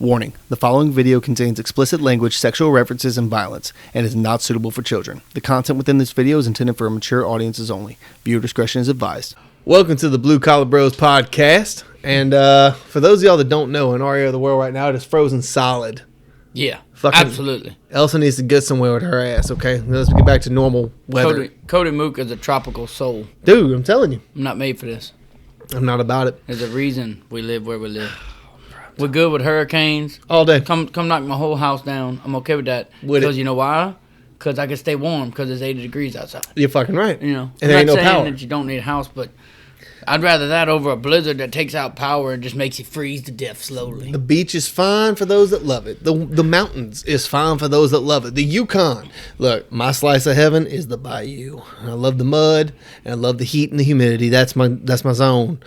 Warning, the following video contains explicit language, sexual references, and violence, and is not suitable for children. The content within this video is intended for mature audiences only. Viewer discretion is advised. Welcome to the Blue Collar Bros podcast, and for those of y'all that don't know, in our area of the world right now, it is frozen solid. Yeah, Fucking absolutely. Elsa needs to get somewhere with her ass, okay? Let's get back to normal weather. Cody Mook is a tropical soul. Dude, I'm telling you. I'm not made for this. I'm not about it. There's a reason we live where we live. We're good with hurricanes. All day. Come knock my whole house down. I'm okay with that. Because you know why? Because I can stay warm because it's 80 degrees outside. You're fucking right. You know, and there ain't no power. I'm not saying that you don't need a house, but I'd rather that over a blizzard that takes out power and just makes you freeze to death slowly. The beach is fine for those that love it. The mountains is fine for those that love it. The Yukon. Look, my slice of heaven is the bayou. I love the mud, and I love the heat and the humidity. That's my zone.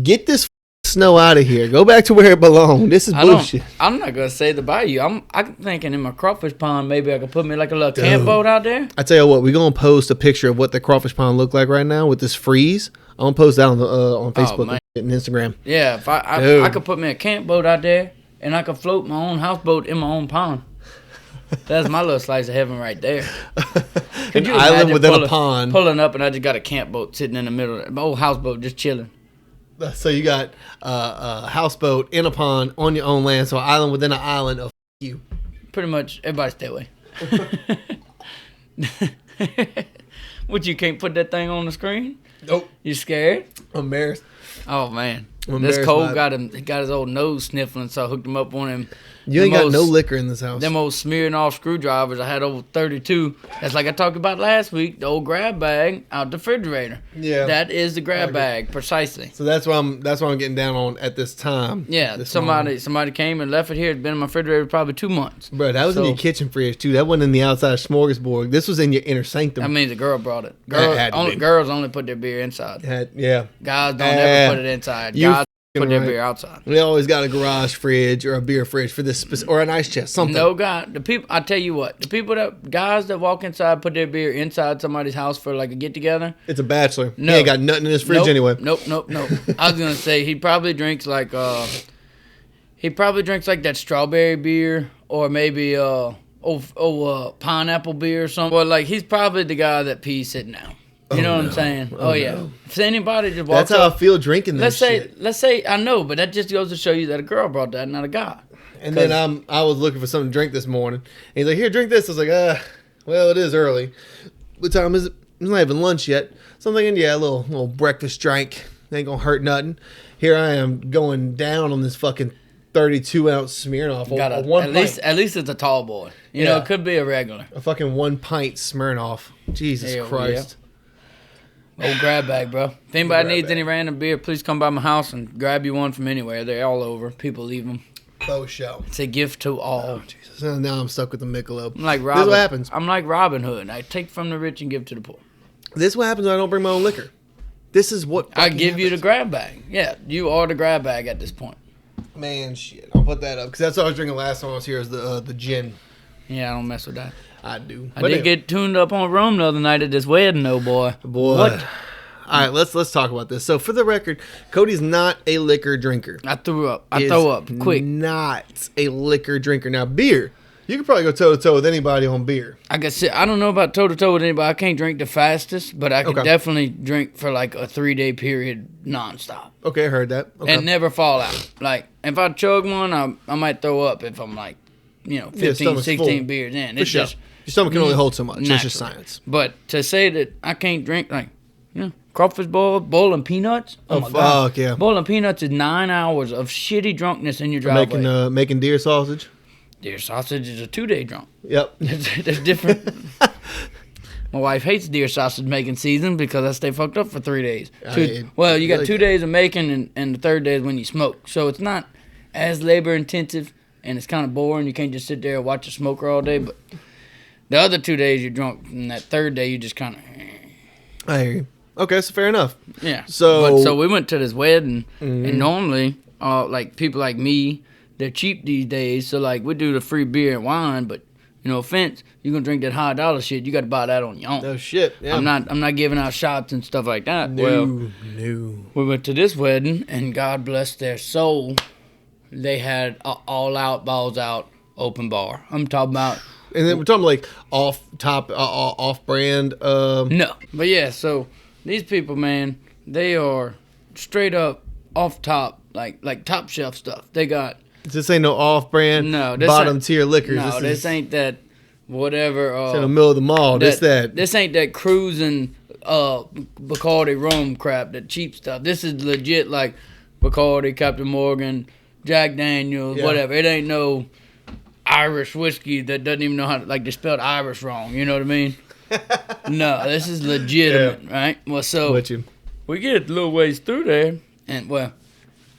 Get this snow out of here. Go back to where it belongs. This is bullshit. I'm not going to say the bayou. I'm thinking in my crawfish pond, maybe I could put me like a little camp boat out there. I tell you what, we're going to post a picture of what the crawfish pond look like right now with this freeze. I'm going to post that on Facebook and Instagram. Yeah, if I could put me a camp boat out there, and I could float my own houseboat in my own pond. That's my little slice of heaven right there. An island within a pond. Pulling up, and I just got a camp boat sitting in the middle. My old houseboat just chilling. So you got a houseboat in a pond on your own land, so an island within an island of you. Pretty much, everybody stay away. What, you can't put that thing on the screen? Nope. You scared? I'm embarrassed. Oh, man. This cold got his old nose sniffling, so I hooked him up on him. You ain't got no liquor in this house. Them old Smirnoff screwdrivers. I had over 32. That's like I talked about last week, the old grab bag out the refrigerator. Yeah. That is the grab bag, precisely. So that's what I'm getting down on at this time. Yeah, somebody came and left it here. It's been in my refrigerator probably 2 months. Bro, that was in your kitchen fridge, too. That wasn't in the outside smorgasbord. This was in your inner sanctum. That means a girl brought it. Girls only put their beer inside. Yeah. Guys don't ever put it inside. Guys put their beer outside. We always got a garage fridge or a beer fridge for this, or an ice chest, something. No, God, I tell you what, guys that walk inside put their beer inside somebody's house for like a get together. It's a bachelor. No. He ain't got nothing in his fridge anyway. Nope. I was gonna say he probably drinks like that strawberry beer or maybe pineapple beer or something. Or like he's probably the guy that pees sitting down. You know what I'm saying? Oh yeah. No. If anybody just walks That's how I feel drinking this shit. Let's say I know, but that just goes to show you that a girl brought that, not a guy. And then I was looking for something to drink this morning. And he's like, "Here, drink this." I was like, well, it is early. What time is it? It's not even lunch yet. So I'm thinking, yeah, a little breakfast drink. Ain't gonna hurt nothing. Here I am going down on this fucking 32-ounce Smirnoff. At least it's a tall boy. You know, it could be a regular. A fucking 1 pint Smirnoff. Jesus Christ. Yeah. Old grab bag, bro. If anybody needs any random beer, please come by my house and grab you one from anywhere. They're all over. People leave them. Faux show. It's a gift to all. Oh, Jesus. Now I'm stuck with the Michelob. I'm like Robin. This is what happens. I'm like Robin Hood. I take from the rich and give to the poor. This is what happens when I don't bring my own liquor. This is what I give you the grab bag. Yeah, you are the grab bag at this point. Man, shit. I'll put that up because that's what I was drinking last time I was here is the gin. Yeah, I don't mess with that. I do. I did get tuned up on rum the other night at this wedding, though, boy. What? All right, let's talk about this. So, for the record, Cody's not a liquor drinker. I throw up quick. Not a liquor drinker. Now, beer, you could probably go toe-to-toe with anybody on beer. I don't know about toe-to-toe with anybody. I can't drink the fastest, but I can definitely drink for like a 3-day period nonstop. Okay, I heard that. Okay. And never fall out. Like, if I chug one, I might throw up if I'm like, 15, 16 full. Beers in. It's just your stomach can only hold so much. Naturally. It's just science. But to say that I can't drink, like, crawfish bowl and peanuts. Oh my God. Fuck, yeah. Bowl and peanuts is 9 hours of shitty drunkenness in your driveway. Making deer sausage. Deer sausage is a 2-day drunk. Yep. There's different. My wife hates deer sausage making season because I stay fucked up for 3 days. You got 2 days of making and the third day is when you smoke. So it's not as labor intensive and it's kind of boring. You can't just sit there and watch a smoker all day. But the other 2 days you're drunk, and that third day you just kind of. I hear you. Okay, so fair enough. Yeah. So we went to this wedding, and normally, like people like me, they're cheap these days. So like we do the free beer and wine, but no offense, you're gonna drink that $100 shit. You got to buy that on your own. Oh shit. Yeah. I'm not giving out shots and stuff like that. No. We went to this wedding, and God bless their soul. they had a all-out, balls-out open bar. I'm talking about... And then we're talking like off-brand. No, but yeah. So these people, man, they are straight up off top, like top shelf stuff. They got. This ain't no off-brand. No, bottom tier liquors. No, this ain't that. Whatever. It's in the middle of the mall. This ain't that cruising Bacardi rum crap. That cheap stuff. This is legit like Bacardi, Captain Morgan, Jack Daniels, whatever. It ain't no Irish whiskey that doesn't even know how to, like, they spelled Irish wrong. You know what I mean? No, this is legitimate, right? Well, so we get a little ways through there, and, well,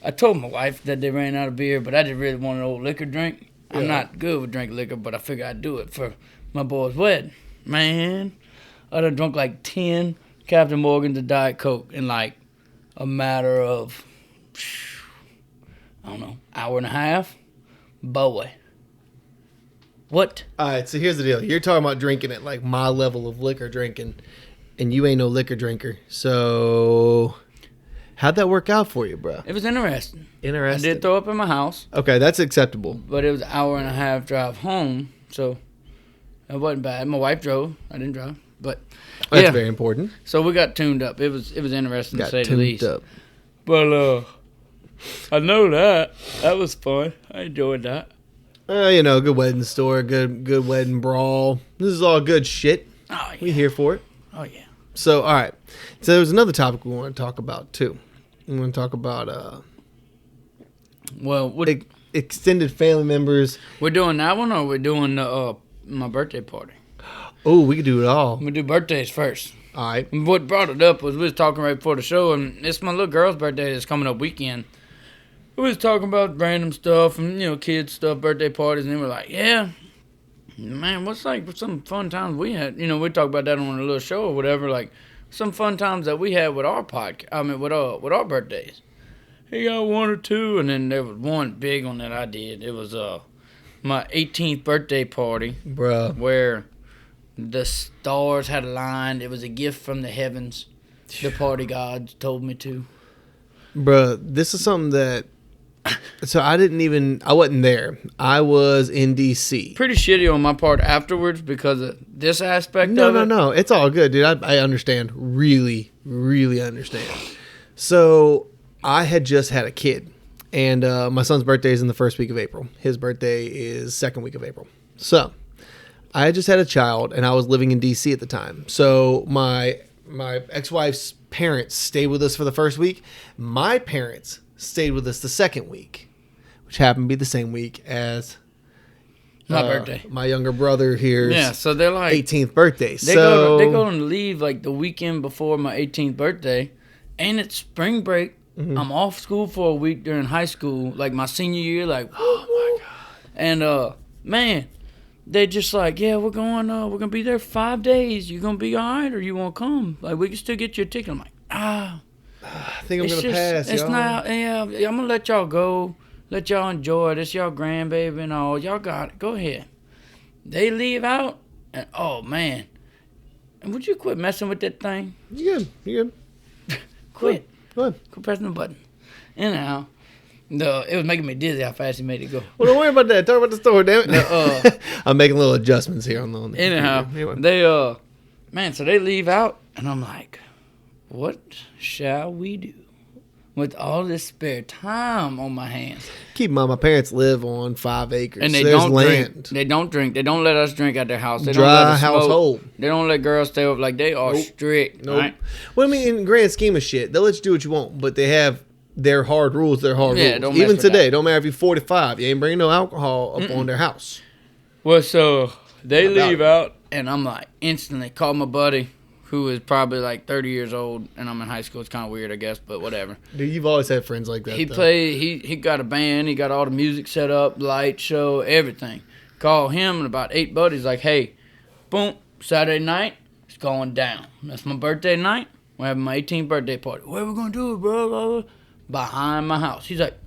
I told my wife that they ran out of beer, but I just really wanted an old liquor drink. Yeah. I'm not good with drinking liquor, but I figured I'd do it for my boy's wedding. Man, I done drunk like 10 Captain Morgan's and Diet Coke in, like, a matter of, I don't know, hour and a half. Boy. What? All right, so here's the deal. You're talking about drinking at like my level of liquor drinking, and you ain't no liquor drinker. So how'd that work out for you, bro? It was interesting. I Interesting. did throw up in my house. Okay, that's acceptable. But it was an hour and a half drive home, so it wasn't bad. My wife drove. I didn't drive. But that's very important. So we got tuned up. It was interesting to say the least. Up. But I know that. That was fun. I enjoyed that. Good wedding story, good wedding brawl. This is all good shit. Oh, yeah. We here for it. Oh, yeah. So, all right. So, there's another topic we want to talk about, too. We want to talk about extended family members. We're doing that one, or we're doing my birthday party? Oh, we could do it all. We do birthdays first. All right. What brought it up was we was talking right before the show, and it's my little girl's birthday that's coming up weekend. We was talking about random stuff and, kids stuff, birthday parties, and they were like, yeah, man, what's like some fun times we had? We talked about that on a little show or whatever, like some fun times that we had with our podcast, with our birthdays. He got one or two, and then there was one big one that I did. It was my 18th birthday party. Bruh. Where the stars had aligned. It was a gift from the heavens. The party gods told me to. Bruh, this is something that... So I wasn't there. I was in D.C. Pretty shitty on my part afterwards because of this aspect of it. No. It's all good, dude. I understand. Really, really understand. So I had just had a kid. And my son's birthday is in the first week of April. His birthday is second week of April. So I had just had a child, and I was living in D.C. at the time. So my ex-wife's parents stayed with us for the first week. My parents stayed with us the second week, which happened to be the same week as my birthday. My younger brother here's so they're like 18th birthday. They go and leave like the weekend before my 18th birthday, and it's spring break. Mm-hmm. I'm off school for a week during high school, like my senior year. Like, oh my god! And man, they just like, yeah, we're gonna be there 5 days. You gonna be all right, or you won't come? Like, we can still get you a ticket. I'm like, I think I'm going to pass, it's y'all. I'm going to let y'all go. Let y'all enjoy it. It's y'all grandbaby and all. Y'all got it. Go ahead. They leave out, and oh, man. And would you quit messing with that thing? You good. Quit. Go ahead. Quit pressing the button. Anyhow, it was making me dizzy how fast he made it go. Well, don't worry about that. Talk about the story, damn it. I'm making little adjustments here on the anyhow, they, man, so they leave out, and I'm like, what shall we do with all this spare time on my hands? Keep in mind, my parents live on 5 acres. And they so don't drink. They don't drink. They don't let us drink at their house. They Dry don't let us household. Smoke. They don't let girls stay up. Like, they are strict. Nope. Right? Well, I mean, in the grand scheme of shit, they'll let you do what you want, but they have their hard rules. Their hard rules. Don't Even mess today, with don't matter if you're 45. You ain't bringing no alcohol up on their house. Well, so they leave out, and I'm like, instantly call my buddy, who is probably like 30 years old, and I'm in high school. It's kind of weird, I guess, but whatever. Dude, you've always had friends like that. He got a band. He got all the music set up, light show, everything. Call him and about 8 buddies like, hey, boom, Saturday night, it's going down. That's my birthday night. We're having my 18th birthday party. Where we going to do it, bro? Behind my house. He's like,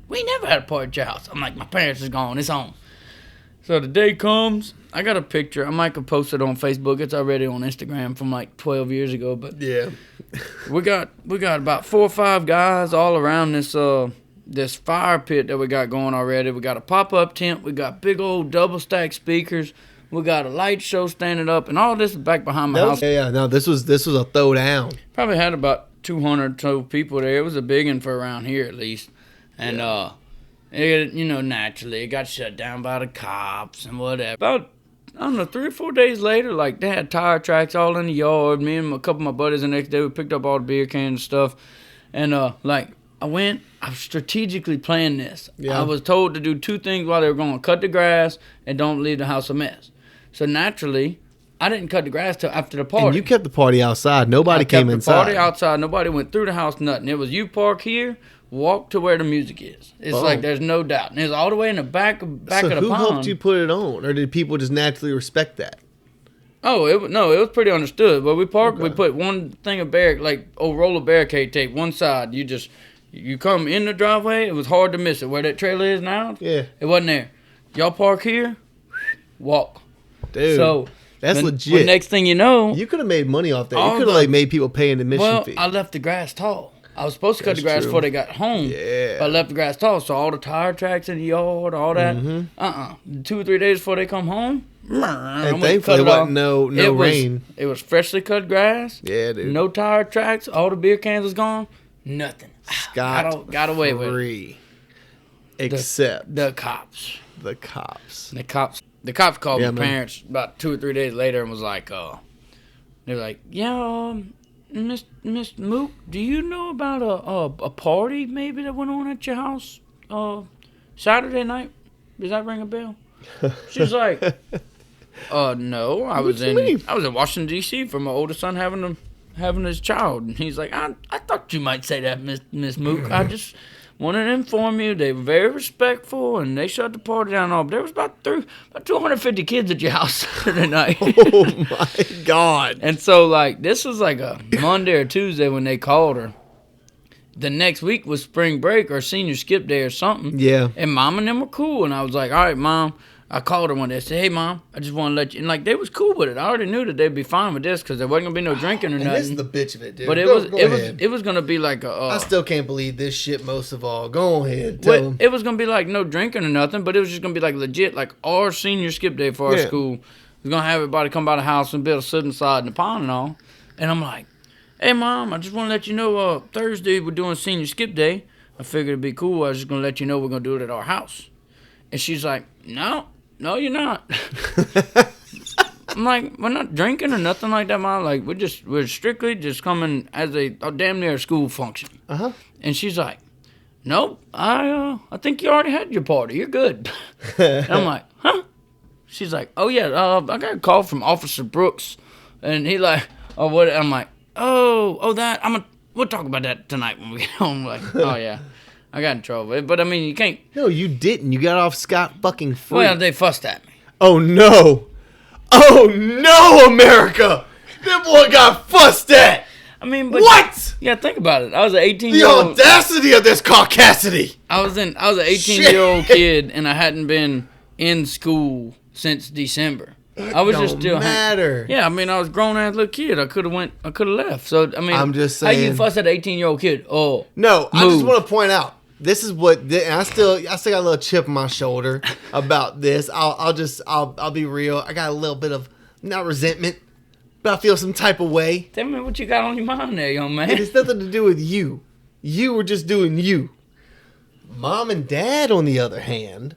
we never had a party at your house. I'm like, my parents is gone. It's on. So the day comes, I got a picture. I might could post it on Facebook. It's already on Instagram from like 12 years ago. But yeah, we got about 4 or 5 guys all around this this fire pit that we got going already. We got a pop-up tent. We got big old double-stack speakers. We got a light show standing up, and all this is back behind my house. Yeah. No, this was a throwdown. Probably had about 200 or so people there. It was a big one for around here at least. And it, naturally it got shut down by the cops and whatever. About, I don't know, 3 or 4 days later, like, they had tire tracks all in the yard. Me and a couple of my buddies the next day, we picked up all the beer cans and stuff. And I was strategically planning this. Yeah. I was told to do 2 things while they were going: cut the grass and don't leave the house a mess. So naturally, I didn't cut the grass till after the party. And you kept the party outside. Nobody came inside. I kept the party outside. Nobody went through the house, nothing. It was you park here, walk to where the music is. It's like there's no doubt. And it's all the way in the back of the pond. So who helped you put it on? Or did people just naturally respect that? Oh, it was pretty understood. But we parked, we put one thing of roll of barricade tape, one side. You come in the driveway, it was hard to miss it. Where that trailer is now, it wasn't there. Y'all park here, walk. Dude, so that's legit. The next thing you know, you could have made money off that. You could have made people pay an admission fee. I left the grass tall. I was supposed to cut the grass before they got home. Yeah. But I left the grass tall, so all the tire tracks in the yard, all that. 2 or 3 days before they come home, and thankfully it wasn't no rain. It was freshly cut grass. Yeah, dude. No tire tracks. All the beer cans was gone. Nothing. Got away with it. Except the cops. The cops. The cops called my parents about 2 or 3 days later and was like, they're like, yeah, Miss Mook, do you know about a party maybe that went on at your house Saturday night? Does that ring a bell? She's like, no, I was in Washington D.C. for my oldest son having his child, and he's like, I thought you might say that, Miss Mook. I just wanted to inform you they were very respectful and they shut the party down. All, but there was about 250 kids at your house Saturday night. Oh my God! And so this was like a Monday or Tuesday when they called her. The next week was spring break or senior skip day or something. Yeah. And Mom and them were cool, and I was like, all right, Mom. I called her one day. I said, hey, Mom, I just want to let you... And, they was cool with it. I already knew that they'd be fine with this because there wasn't going to be no drinking or nothing. This is the bitch of it, dude. But it was going to be like a... I still can't believe this shit most of all. Go ahead. Tell them. It was going to be no drinking or nothing, but it was just going to be legit, our senior skip day for our school. We was going to have everybody come by the house and be able to sit inside in the pond and all. And I'm like, hey, Mom, I just want to let you know Thursday we're doing senior skip day. I figured it'd be cool. I was just going to let you know we're going to do it at our house. And she's like, No, you're not. I'm like, we're not drinking or nothing like that, Mom. We're strictly just coming as a damn near school function. And she's like, nope, I think you already had your party. You're good. And I'm like, huh? She's like, oh yeah, I got a call from Officer Brooks, and he what? I'm like, that we'll talk about that tonight when we get home. Oh yeah. I got in trouble. But, you can't... No, you didn't. You got off scot-fucking free. Well, they fussed at me. Oh, no. Oh, no, America. That boy got fussed at. But... What? Yeah, think about it. I was an 18-year-old... The audacity of this caucasity. I was an 18-year-old kid, and I hadn't been in school since December. I was just still... matter. Yeah, I was a grown-ass little kid. I could have left. So, I'm just saying... How you fuss at an 18-year-old kid? Oh, no, I just want to point out. This is what I still got a little chip on my shoulder about this. I'll be real. I got a little bit of not resentment, but I feel some type of way. Tell me what you got on your mind there, young man. It has nothing to do with you. You were just doing you. Mom and Dad, on the other hand,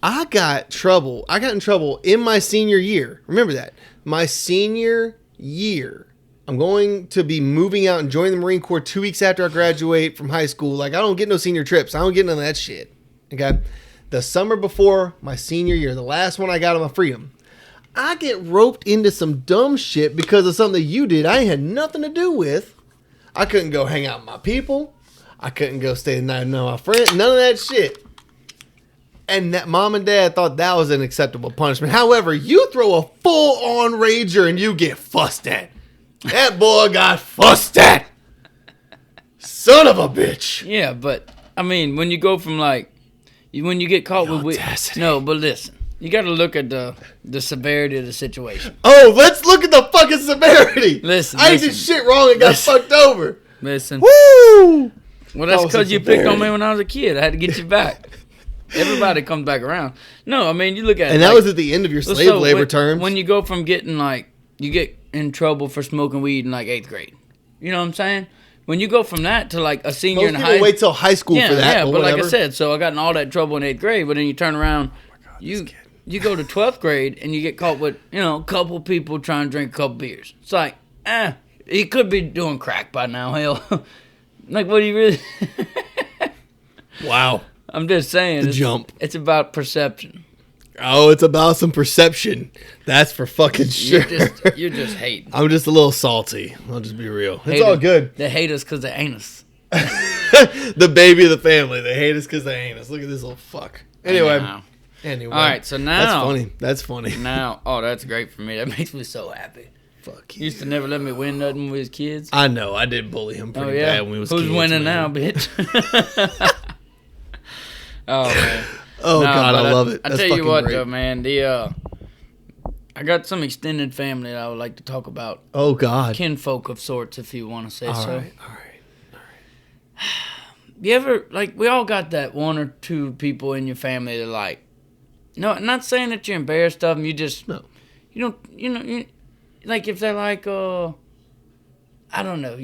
I got in trouble in my senior year. Remember that. My senior year. I'm going to be moving out and joining the Marine Corps 2 weeks after I graduate from high school. I don't get no senior trips. I don't get none of that shit. Okay? The summer before my senior year, the last one I got on my freedom, I get roped into some dumb shit because of something that you did I had nothing to do with. I couldn't go hang out with my people. I couldn't go stay the night with my friends. None of that shit. And that Mom and Dad thought that was an acceptable punishment. However, you throw a full-on rager and you get fussed at. That boy got fussed at. Son of a bitch. Yeah, but, when you go from, when you get caught with... No, but listen. You got to look at the severity of the situation. Oh, let's look at the fucking severity. Listen. I did shit wrong and got fucked over. Listen. Woo! Well, that's because you picked on me when I was a kid. I had to get you back. Everybody comes back around. No, I mean, you look at it. And that was at the end of your slave labor terms. When you go from getting, like, you get in trouble for smoking weed in, like, 8th grade. You know what I'm saying? When you go from that to, like, a senior in high school. Wait till high school for that. Yeah, but like I said, so I got in all that trouble in 8th grade, but then you turn around, you go to 12th grade, and you get caught with, a couple people trying to drink a couple beers. It's like, he could be doing crack by now, hell. Like, what do you really... Wow. I'm just saying. Jump. It's about perception. Oh, it's about some perception. That's for fucking sure. You're just hating. I'm just a little salty. I'll just be real. It's all good. They hate us because they ain't us. The baby of the family. They hate us because they ain't us. Look at this little fuck. Anyway. All right, so now. That's funny. Now, that's great for me. That makes me so happy. Fuck you. Used to never let me win nothing with his kids. I know. I did bully him pretty bad when we was kids. Who's winning now, bitch? Oh, man. Oh, God, I love it. I tell you what, though, man. I got some extended family that I would like to talk about. Oh, God. Kinfolk of sorts, if you want to say so. All right. You ever, like, we all got that one or two people in your family that, like, no, not saying that you're embarrassed of them. You just, no. You don't, like, if they're like, I don't know,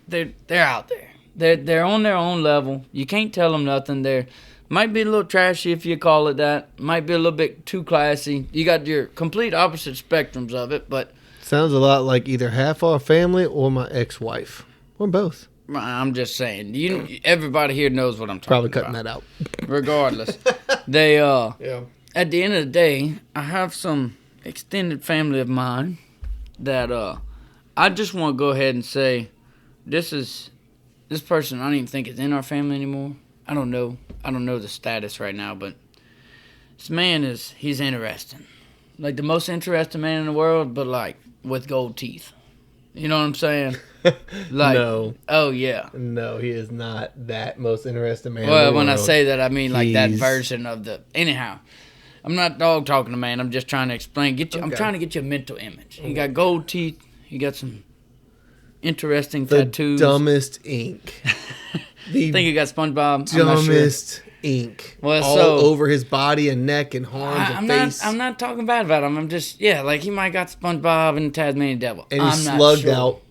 they're out there. They're on their own level. You can't tell them nothing. Might be a little trashy if you call it that. Might be a little bit too classy. You got your complete opposite spectrums of it, but... Sounds a lot like either half our family or my ex-wife. Or both. I'm just saying. Everybody here knows what I'm talking Probably about. cutting that out. Regardless. They, yeah. At the end of the day, I have some extended family of mine that, I just want to go ahead and say, this person I don't even think is in our family anymore. I don't know the status right now, but this man he's interesting. Like the most interesting man in the world, but like with gold teeth. You know what I'm saying? Like, no. Oh, yeah. No, he is not that most interesting man in the world. Well, when I say that, I mean like that version of the... Anyhow, I'm not dog talking to man. I'm just trying to explain. I'm trying to get you a mental image. He got gold teeth. He got some interesting tattoos. The dumbest ink. I think he got SpongeBob. Dumbest ink. Well, all over his body and neck and arms and face. I'm not talking bad about him. I'm just, like he might got SpongeBob and the Tasmanian Devil. And he's slugged out.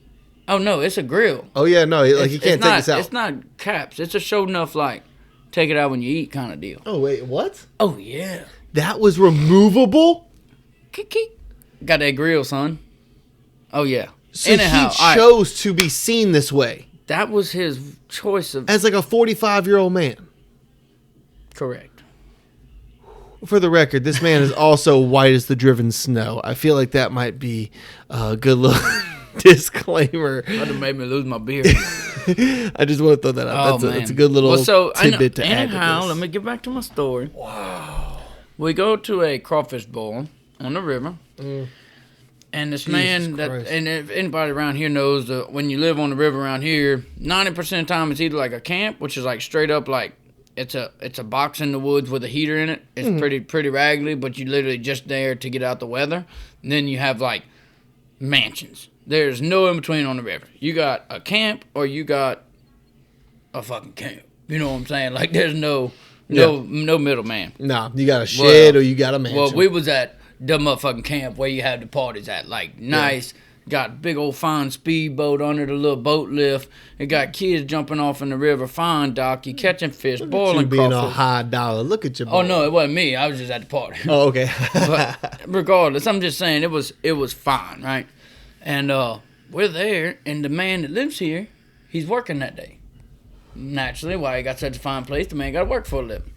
Oh, no, it's a grill. Oh, yeah, no, like he can't take this out. It's not caps. It's a show enough, like, take it out when you eat kind of deal. Oh, wait, what? Oh, yeah. That was removable? Got that grill, son. Oh, yeah. So he chose to be seen this way. That was his choice of... As like a 45-year-old man. Correct. For the record, this man is also white as the driven snow. I feel like that might be a good little disclaimer. That have made me lose my beer. I just want to throw that out. That's a good little tidbit to add to this. Let me get back to my story. Wow. We go to a crawfish boil on the river. And this man, and if anybody around here knows that when you live on the river around here, 90% of the time it's either like a camp, which is like straight up like it's a box in the woods with a heater in it. It's pretty raggedy, but you literally just there to get out the weather. And then you have like mansions. There's no in between on the river. You got a camp or you got a fucking camp. You know what I'm saying? Like there's no middleman. Nah, you got a shed or you got a mansion. Well, we was at the motherfucking camp where you had the parties at. Like, nice. Yeah. Got big old fine speedboat under the little boat lift. It got kids jumping off in the river. Fine, Doc. You catching fish, boiling crawfish. Being a crawfish. high dollar. Look at your boy. Oh, no, it wasn't me. I was just at the party. Oh, okay. But regardless, I'm just saying it was fine, right? And we're there, and the man that lives here, he's working that day. Naturally, why he got such a fine place, the man got to work for a living.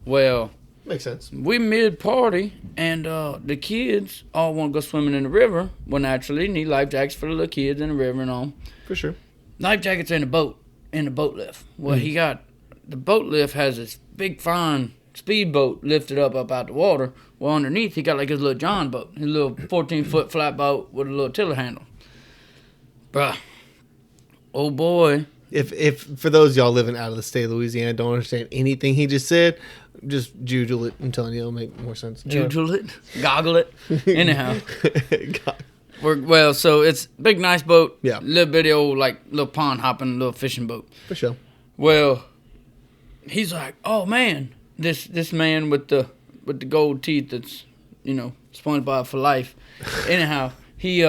Well... Makes sense. We mid-party, and the kids all want to go swimming in the river. Well, naturally, need life jackets for the little kids in the river and all. For sure. Life jackets in the boat lift. Well, he got, the boat lift has this big, fine speedboat lifted up out the water. Well, underneath, he got like his little John boat, his little 14-foot flat boat with a little tiller handle. Bruh. Oh, boy. If for those of y'all living out of the state of Louisiana don't understand anything he just said, just jujule it. I'm telling you, it'll make more sense. Jujule it? Goggle it? Anyhow. Well, so it's big, nice boat. Yeah. Little bitty old, like, little pond hopping, little fishing boat. For sure. Well, he's like, oh man, this man with the gold teeth that's, SpongeBob for life. Anyhow, he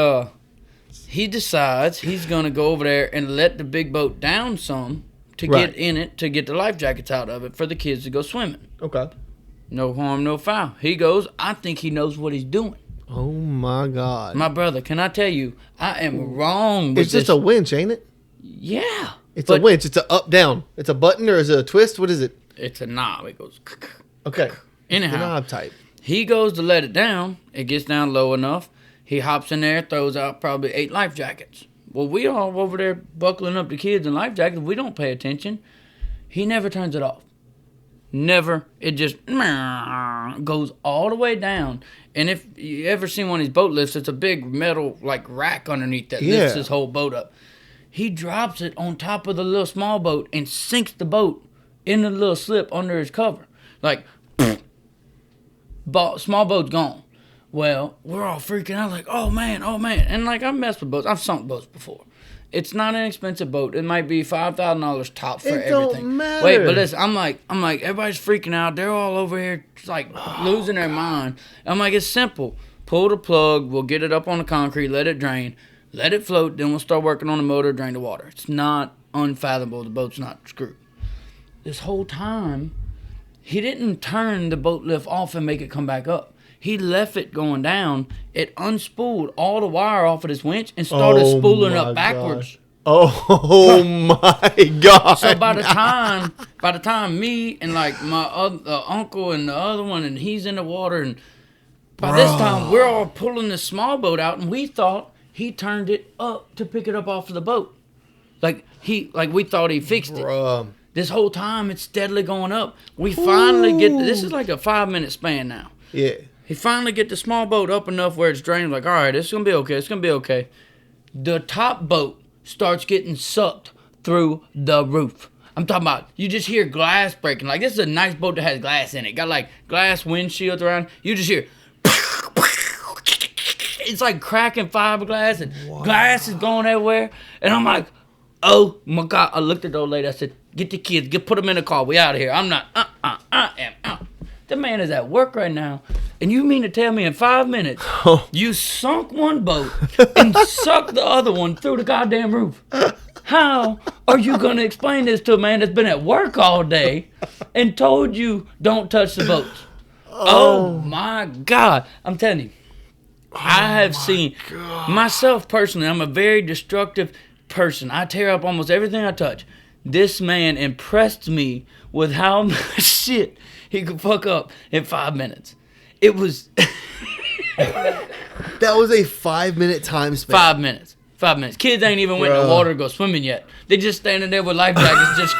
decides he's gonna go over there and let the big boat down some to get in it, to get the life jackets out of it for the kids to go swimming. Okay. No harm, no foul. He goes, I think he knows what he's doing. Oh my God. My brother, can I tell you, I am wrong with this. It's just a winch, ain't it? Yeah. It's a winch. It's a up down. It's a button or is it a twist? What is it? It's a knob. It goes. Okay. Anyhow, the knob type. He goes to let it down. It gets down low enough. He hops in there, throws out probably 8 life jackets. Well, we all over there buckling up the kids in life jackets. We don't pay attention. He never turns it off. Never. It just goes all the way down. And if you ever seen one of these boat lifts, it's a big metal rack underneath that lifts his whole boat up. He drops it on top of the little small boat and sinks the boat in the little slip under his cover. Small boat's gone. Well, we're all freaking out oh man. And I've messed with boats. I've sunk boats before. It's not an expensive boat. It might be $5,000 top for everything. It don't matter. Wait, but listen, I'm like, everybody's freaking out. They're all over here losing their mind. I'm like, it's simple. Pull the plug. We'll get it up on the concrete. Let it drain. Let it float. Then we'll start working on the motor. Drain the water. It's not unfathomable. The boat's not screwed. This whole time, he didn't turn the boat lift off and make it come back up. He left it going down. It unspooled all the wire off of this winch and started spooling up backwards. Gosh. Oh my God! So by the time me and my uncle and the other one, and he's in the water, and by this time we're all pulling the small boat out, and we thought he turned it up to pick it up off of the boat. We thought he fixed it. This whole time it's steadily going up. We finally get this is like a 5-minute span now. Yeah. He finally get the small boat up enough where it's draining. All right, it's gonna be okay. It's gonna be okay. The top boat starts getting sucked through the roof. I'm talking about, you just hear glass breaking. This is a nice boat that has glass in it. Got glass windshields around. You just hear, it's cracking fiberglass and glass is going everywhere. And I'm like, oh my God. I looked at the old lady. I said, get the kids, put them in the car. We out of here. I'm not, I am out. The man is at work right now. And you mean to tell me in 5 minutes, you sunk one boat and sucked the other one through the goddamn roof? How are you going to explain this to a man that's been at work all day and told you don't touch the boats? Oh my God. I'm telling you, I have seen myself personally. I'm a very destructive person. I tear up almost everything I touch. This man impressed me with how much shit he could fuck up in 5 minutes. It was... That was a 5-minute time span. 5 minutes. 5 minutes. Kids ain't even went in the water to go swimming yet. They just standing there with life jackets.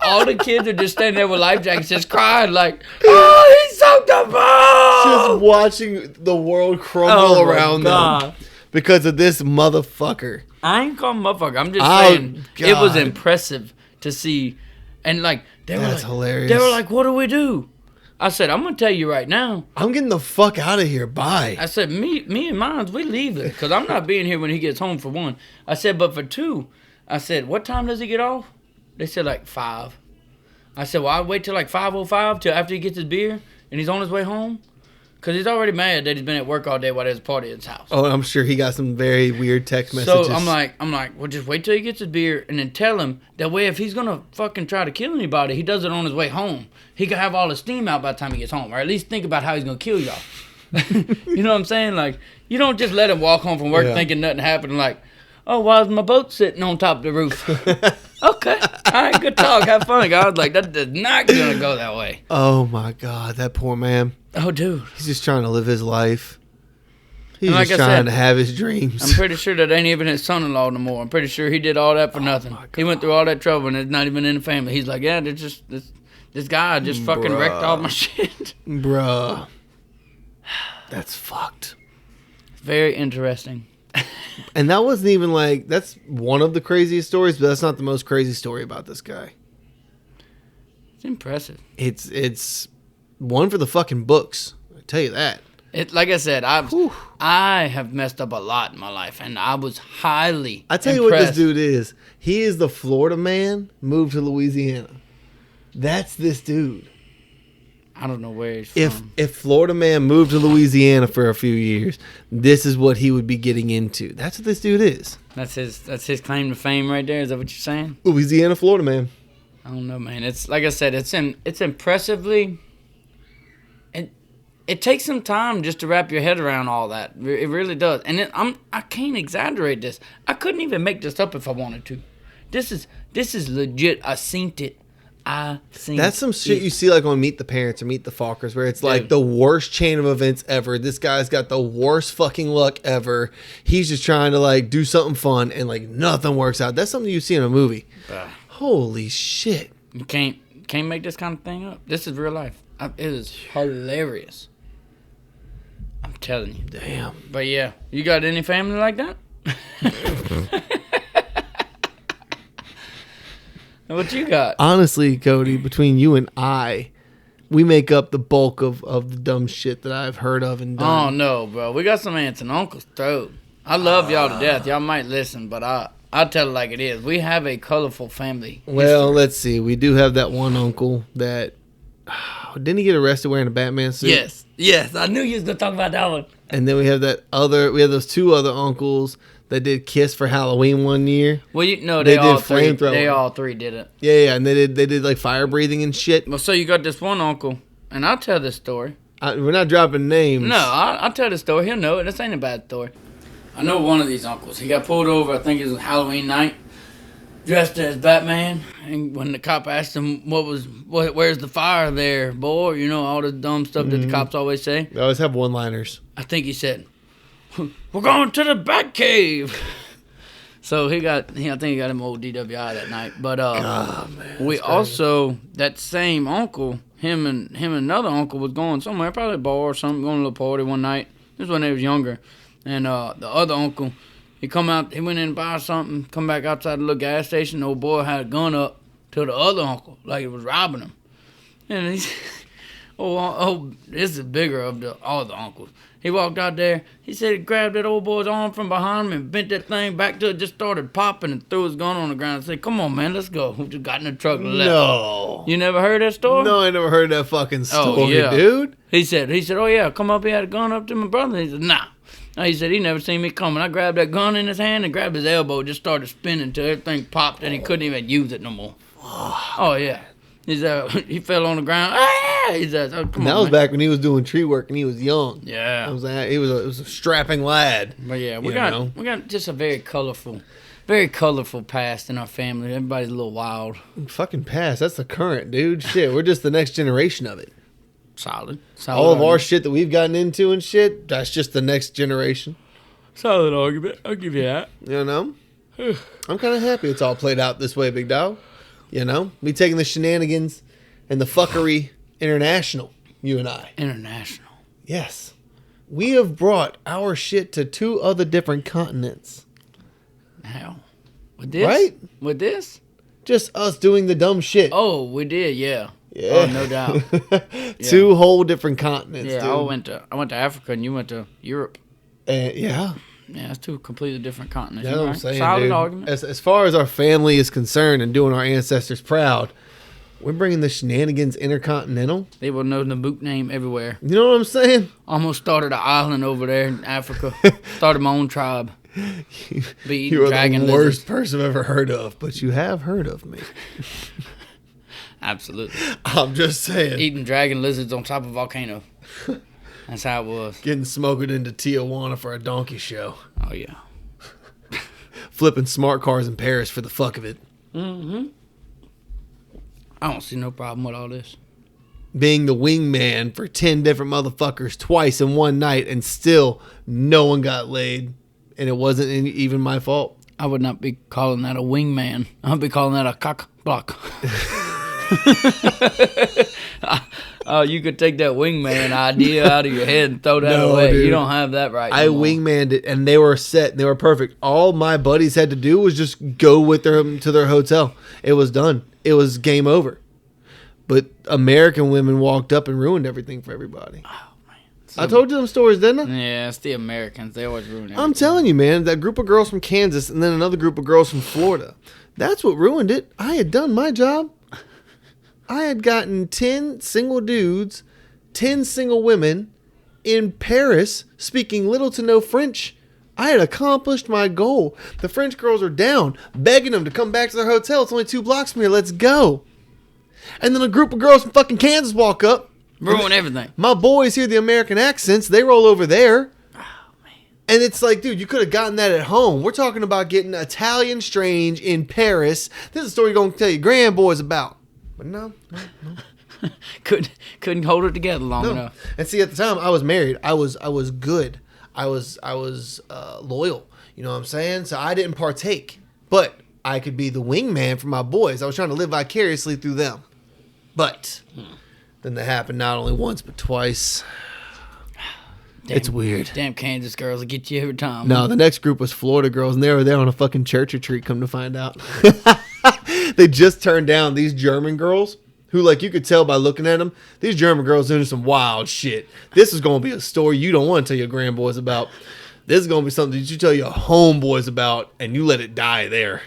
All the kids are just standing there with life jackets, just crying oh, he soaked the boat! Just watching the world crumble around them because of this motherfucker. I ain't calling him motherfucker. I'm just saying it was impressive to see. And that's hilarious. They were like, what do we do? I said, I'm going to tell you right now. I'm getting the fuck out of here. Bye. I said, me and mine, we leave it. Because I'm not being here when he gets home, for one. I said, but for two, I said, what time does he get off? They said 5. I said, well, I'll wait till 5:05 till after he gets his beer and he's on his way home. Because he's already mad that he's been at work all day while there's a party at his house. Oh, I'm sure he got some very weird text messages. So I'm like, well, just wait till he gets his beer and then tell him that way if he's going to fucking try to kill anybody, he does it on his way home. He can have all his steam out by the time he gets home. Or at least think about how he's going to kill y'all. You know what I'm saying? You don't just let him walk home from work thinking nothing happened. Oh, why is my boat sitting on top of the roof? Okay. All right, good talk. Have fun, guys. That is not going to go that way. Oh, my God. That poor man. Oh, dude. He's just trying to live his life. He's just trying to have his dreams. I'm pretty sure that ain't even his son-in-law no more. I'm pretty sure he did all that for nothing. He went through all that trouble, and it's not even in the family. He's like, yeah, it's just this guy just fucking wrecked all my shit. Bruh. That's fucked. Very interesting. And that wasn't even that's one of the craziest stories, but that's not the most crazy story about this guy. It's impressive. It's one for the fucking books. I tell you that. Like I said, I have messed up a lot in my life, and I was highly I tell you what this dude is. He is the Florida man moved to Louisiana. That's this dude. I don't know where he's from. If Florida man moved to Louisiana for a few years, this is what he would be getting into. That's what this dude is. That's his claim to fame right there. Is that what you're saying? Louisiana Florida man. I don't know, man. It's like I said. It's impressively. It takes some time just to wrap your head around all that. It really does. And I can't exaggerate this. I couldn't even make this up if I wanted to. This is legit. I seen it. That's some shit you see like on Meet the Parents or Meet the Fockers, where it's like the worst chain of events ever. This guy's got the worst fucking luck ever. He's just trying to like do something fun and like nothing works out. That's something you see in a movie. Holy shit. You can't make this kind of thing up. This is real life. It is hilarious. I'm telling you. Damn. But yeah, you got any family like that? What you got? Honestly, Cody, between you and I, we make up the bulk of the dumb shit that I've heard of and done. Oh, no, bro. We got some aunts and uncles, too. I love y'all to death. Y'all might listen, but I'll tell it like it is. We have a colorful family Well, history. Let's see. We do have that one uncle that... didn't he get arrested wearing a Batman suit? Yes. I knew you was going to talk about that one. And then we have those two other uncles that did Kiss for Halloween one year. Well, they all three did it. Yeah, and they did like fire breathing and shit. Well, so you got this one uncle, and I'll tell this story. We're not dropping names. No, I'll tell the story. He'll know it. This ain't a bad story. I know one of these uncles. He got pulled over, I think it was Halloween night, dressed as Batman. And when the cop asked him where's the fire there, boy? You know, all the dumb stuff that the cops always say. They always have one-liners. I think he said, "We're going to the Bat Cave." So I think he got him old DWI that night. But man, we also, that same uncle, him and another uncle was going somewhere, probably a bar or something, going to a little party one night. This is when they was younger. And the other uncle, he went in and buy something, come back outside the little gas station. The old boy had a gun up to the other uncle, like he was robbing him. And he's, this is bigger of all the uncles. He walked out there. He said he grabbed that old boy's arm from behind him and bent that thing back till it just started popping and threw his gun on the ground and said, "Come on, man, let's go." We just got in the truck and left. No. You never heard that story? No, I never heard that fucking story, dude. He said, "Oh, yeah, come up." He had a gun up to my brother. He said, "Nah." He said he never seen me coming. I grabbed that gun in his hand and grabbed his elbow, just started spinning till everything popped and he couldn't even use it no more. Oh, yeah. He said he fell on the ground. Ah! He said, "Oh, come on." That was back when he was doing tree work and he was young. Yeah. It was a strapping lad. But yeah, we got just a very colorful past in our family. Everybody's a little wild. Fucking past. That's the current, dude. Shit, we're just the next generation of it. Solid All of our shit that we've gotten into and shit, that's just the next generation. Solid argument. I'll give you that. You know? I'm kind of happy it's all played out this way, big dog. You know? We taking the shenanigans and the fuckery international, you and I. International. Yes. We have brought our shit to 2 other different continents. How? With this? Right? With this? Just us doing the dumb shit. Oh, we did, yeah. Yeah. Oh, no doubt. Yeah. 2 whole different continents. Yeah, dude. I went to Africa and you went to Europe. Yeah. Yeah, it's 2 completely different continents. That's what I'm saying, Solid dude. argument. As far as our family is concerned and doing our ancestors proud, we're bringing the shenanigans intercontinental. They will know the boot name everywhere. You know what I'm saying? Almost started an island over there in Africa. Started my own tribe. You are the worst person I've ever heard of, but you have heard of me. Absolutely. I'm just saying. Eating dragon lizards on top of a volcano. That's how it was. Getting smoked into Tijuana for a donkey show. Oh, yeah. Flipping smart cars in Paris for the fuck of it. Mm-hmm. I don't see no problem with all this. Being the wingman for 10 different motherfuckers twice in one night and still no one got laid. And it wasn't even my fault. I would not be calling that a wingman. I'd be calling that a cock block. You could take that wingman idea out of your head and throw that away. Dude. You don't have that right. I wingmanned it, and they were set, and they were perfect. All my buddies had to do was just go with them to their hotel. It was done. It was game over. But American women walked up and ruined everything for everybody. Oh, man. I told you them stories, didn't I? Yeah, it's the Americans. They always ruin everything. I'm telling you, man, that group of girls from Kansas and then another group of girls from Florida. That's what ruined it. I had done my job. I had gotten 10 single dudes, 10 single women in Paris speaking little to no French. I had accomplished my goal. The French girls are down, begging them to come back to their hotel. It's only 2 blocks from here. Let's go. And then a group of girls from fucking Kansas walk up. Ruin everything. My boys hear the American accents. They roll over there. Oh, man. And it's like, dude, you could have gotten that at home. We're talking about getting Italian Strange in Paris. This is a story you're going to tell your grandboys about. But no. Couldn't hold it together long enough. And see, at the time, I was married. I was good. I was loyal. You know what I'm saying? So I didn't partake. But I could be the wingman for my boys. I was trying to live vicariously through them. But then that happened not only once, but twice. It's weird. Damn Kansas girls will get you every time. No, the next group was Florida girls, and they were there on a fucking church retreat, come to find out. They just turned down these German girls who, like, you could tell by looking at them, these German girls doing some wild shit. This is going to be a story you don't want to tell your grandboys about. This is going to be something that you tell your homeboys about, and you let it die there.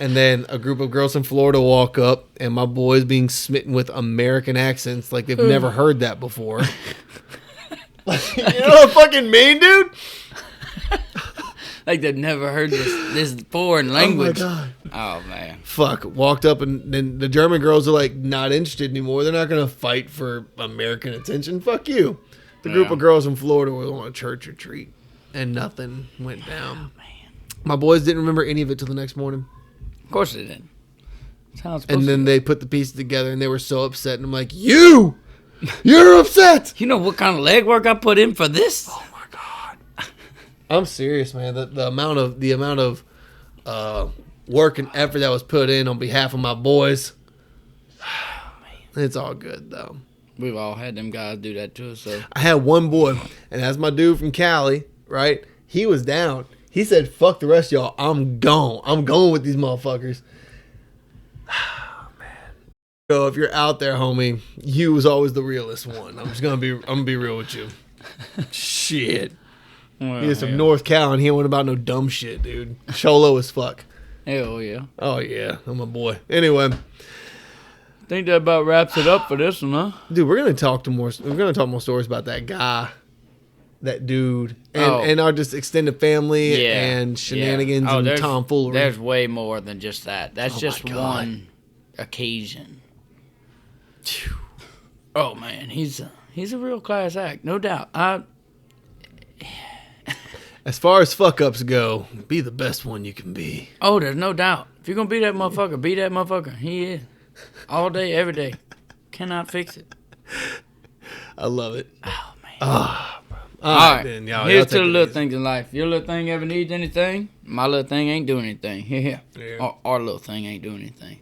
And then a group of girls from Florida walk up, and my boys being smitten with American accents like they've never heard that before. You know what I fucking mean, dude? Like they've never heard this foreign language. Oh, my God. Oh, man. Fuck. Walked up, and then the German girls are like not interested anymore. They're not going to fight for American attention. Fuck you. The group of girls from Florida were on a church retreat, and nothing went down. Oh, man. My boys didn't remember any of it till the next morning. Of course they didn't. That's how it's supposed and then to they put the pieces together, and they were so upset. And I'm like, you're upset. You know what kind of legwork I put in for this? Oh my God. I'm serious, man. The amount of work and effort that was put in on behalf of my boys. Oh, man. It's all good though. We've all had them guys do that to us. So I had one boy, and that's my dude from Cali, right? He was down. He said, fuck the rest of y'all. I'm gone. I'm going with these motherfuckers. Oh, man. So if you're out there, homie, you was always the realest one. I'm gonna be real with you. Shit. Well, He is from North Cal, and he ain't about no dumb shit, dude. Cholo as fuck. Hell yeah. Oh yeah, I'm a boy. Anyway, I think that about wraps it up for this one, huh? dude, we're gonna talk more stories about that guy, that dude, and our just extended family and shenanigans and tomfoolery. There's way more than just that. That's just one occasion. Oh man, he's a real class act, no doubt. As far as fuck ups go, be the best one you can be. Oh, there's no doubt. If you're gonna be that motherfucker, be that motherfucker. He is. All day, every day. Cannot fix it. I love it. Oh man. All right, then, here's to the little things in life. Your little thing ever needs anything, my little thing ain't doing anything. Here. Yeah. Our little thing ain't doing anything.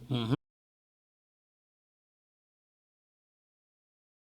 Mm-hmm.